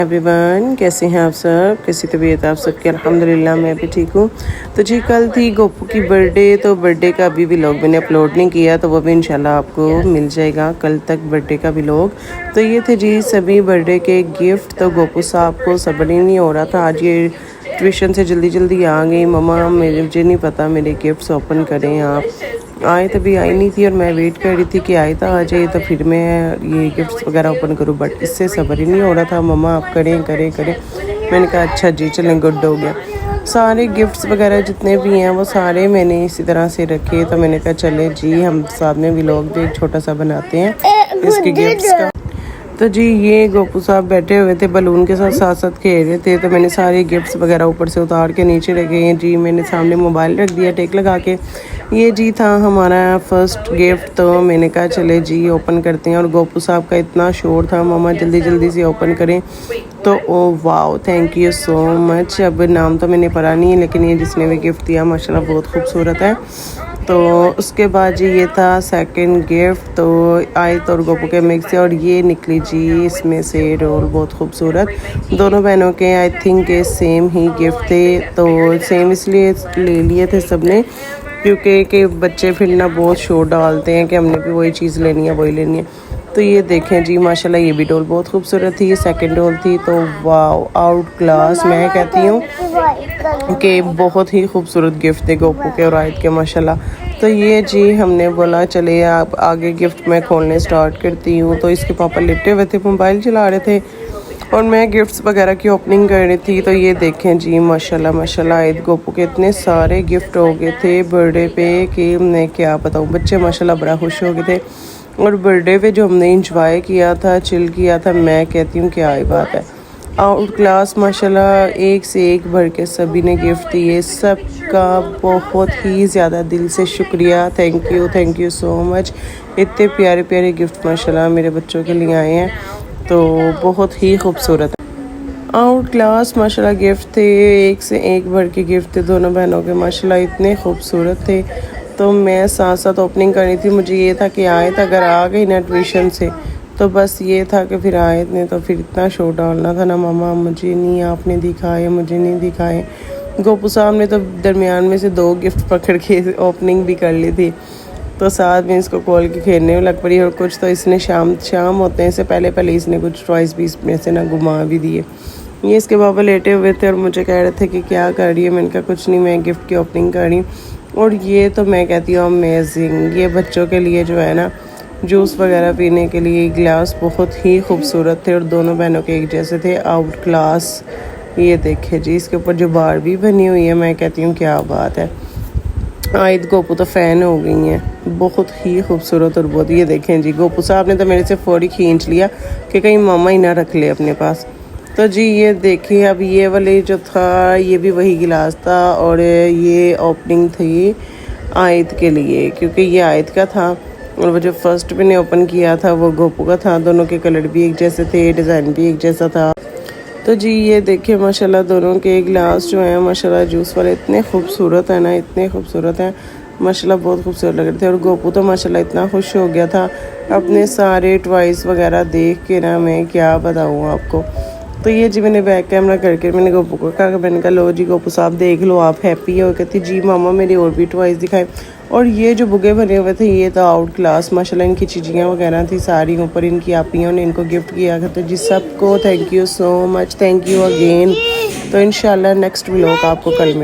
Everyone, कैसे हैं आप सब? कैसी तबीयत आप सबकी? अल्हम्दुलिल्लाह मैं भी ठीक हूँ। तो जी कल थी गोपू की बर्थडे, तो बर्थडे का अभी व्लॉग मैंने अपलोड नहीं किया, तो वो भी इंशाल्लाह आपको मिल जाएगा कल तक बर्थडे का व्लॉग। तो ये थे जी सभी बर्थडे के गिफ्ट। तो गोपू साहब को सब्र ही नहीं हो रहा था, आज ये ट्यूशन से जल्दी आ गई। मम्मा मुझे नहीं पता मेरे गिफ्ट्स ओपन करें आप। आए तभी आई नहीं थी और मैं वेट कर रही थी कि आए तो आ जाए, तो फिर मैं ये गिफ्ट्स वगैरह ओपन करूँ, बट इससे सब्र ही नहीं हो रहा था। मम्मा आप करें। मैंने कहा अच्छा जी चलें, गुड हो गया। सारे गिफ्ट्स वगैरह जितने भी हैं वो सारे मैंने इसी तरह से रखे। तो मैंने कहा चले जी हम साथ में व्लॉग भी एक छोटा सा बनाते हैं इसके गिफ्ट्स का। तो जी ये गोपू साहब बैठे हुए थे, बलून के साथ साथ खेल रहे थे। तो मैंने सारे गिफ्ट्स वगैरह ऊपर से उतार के नीचे रखे हैं जी। मैंने सामने मोबाइल रख दिया टेक लगा के। ये जी था हमारा फर्स्ट गिफ्ट। तो मैंने कहा चले जी ओपन करते हैं। और गोपू साहब का इतना शोर था, मामा जल्दी से ओपन करें। तो oh wow, thank you so much. अब नाम तो मैंने पढ़ा नहीं है, लेकिन ये जिसने भी गिफ्ट दिया माशाल्लाह बहुत खूबसूरत है। तो उसके बाद जी ये था सेकंड गिफ्ट। तो आयत और गोपू के मिक्स है, और ये निकली जी इसमें से रोल बहुत खूबसूरत। दोनों बहनों के आई थिंक के सेम ही गिफ्ट थे, तो सेम इसलिए ले लिए थे सबने क्योंकि बच्चे फिर ना बहुत शोर डालते हैं कि हमने भी वही चीज़ लेनी है वही लेनी है। तो ये देखें जी माशाल्लाह ये भी डॉल बहुत खूबसूरत थी। ये सेकंड डॉल थी। तो वाओ आउट क्लास, मैं कहती हूँ कि बहुत ही खूबसूरत गिफ्ट थे गोपू के और आयत के माशाल्लाह। तो ये जी हमने बोला चले आप आगे गिफ्ट मैं खोलने स्टार्ट करती हूँ। तो इसके पापा लेटे हुए थे, मोबाइल चला रहे थे और मैं गिफ्ट्स वगैरह की ओपनिंग कर रही थी। तो ये देखें जी माशाल्लाह आयत गोपू के इतने सारे गिफ्ट हो गए थे बर्थडे पे कि मैं क्या बताऊँ। बच्चे माशाल्लाह बड़ा खुश हो गए थे। और बर्थडे पे जो हमने इंजॉय किया था, चिल किया था, मैं कहती हूँ क्या ही बात है। आउट क्लास माशाल्लाह एक से एक भर के सभी ने गिफ्ट दिए। सबका बहुत ही ज़्यादा दिल से शुक्रिया, थैंक यू सो मच। इतने प्यारे गिफ्ट माशाल्लाह मेरे बच्चों के लिए आए हैं, तो बहुत ही खूबसूरत है। आउट क्लास माशाल्लाह गिफ्ट थे, एक से एक भर के गिफ्ट थे दोनों बहनों के माशाल्लाह इतने खूबसूरत थे। तो मैं साथ ओपनिंग करनी थी। मुझे ये था कि आयत अगर आ गई ना ट्यूशन से, तो बस ये था कि फिर आयत ने तो फिर इतना शोर डालना था ना, मामा मुझे नहीं आपने दिखाए। गोपू साहब ने तो दरमियान में से 2 गिफ्ट पकड़ के ओपनिंग भी कर ली थी। तो साथ में इसको खोल के खेलने में लग पड़ी। और कुछ तो इसने शाम होते हैं से पहले इसने कुछ टॉयज भी इसमें से ना घुमा भी दिए। ये इसके बाबा लेटे हुए थे और मुझे कह रहे थे कि क्या कर रही है। मैंने कहा कुछ नहीं, मैं गिफ्ट की ओपनिंग कर रही। और ये तो मैं कहती हूँ अमेजिंग। ये बच्चों के लिए जो है ना जूस वगैरह पीने के लिए गिलास बहुत ही खूबसूरत थे और दोनों बहनों के एक जैसे थे, आउट क्लास। ये देखे जी इसके ऊपर जो बार भी बनी हुई है, मैं कहती हूँ क्या बात है। आयत गोपू तो फ़ैन हो गई हैं, बहुत ही खूबसूरत। और बहुत ये देखें जी गोपू साहब ने तो मेरे से फ़ौरी खींच लिया कि कहीं मामा ही ना रख ले अपने पास। तो जी ये देखिए अब ये वाले जो था ये भी वही गिलास था, और ये ओपनिंग थी आयत के लिए क्योंकि ये आयत का था। और वो जो फर्स्ट मैंने ओपन किया था वो गोपू का था। दोनों के कलर भी एक जैसे थे, डिज़ाइन भी एक जैसा था। तो जी ये देखिए माशाल्लाह दोनों के गिलास जो हैं माशाल्लाह जूस वाले इतने खूबसूरत हैं ना, इतने खूबसूरत हैं माशाल्लाह, बहुत खूबसूरत लग रहे थे। और गोपू तो माशाल्लाह इतना खुश हो गया था अपने सारे टॉयज वगैरह देख के ना, मैं क्या बताऊँ आपको। तो ये जी मैंने बैक कैमरा करके मैंने गोपू को कहा, मैंने कहा लो जी गोपू साहब देख लो आप हैप्पी हो। कहती जी मामा मेरे और भी टॉयज दिखाए। और ये जो बुगे बने हुए थे ये तो आउट क्लास माशाल्लाह, इनकी चीज़ियाँ वगैरह थी सारी ऊपर इनकी आपियों ने इनको गिफ्ट किया था। तो जी सबको thank you so much, thank you again. तो इंशाल्लाह नेक्स्ट व्लॉग आपको कल में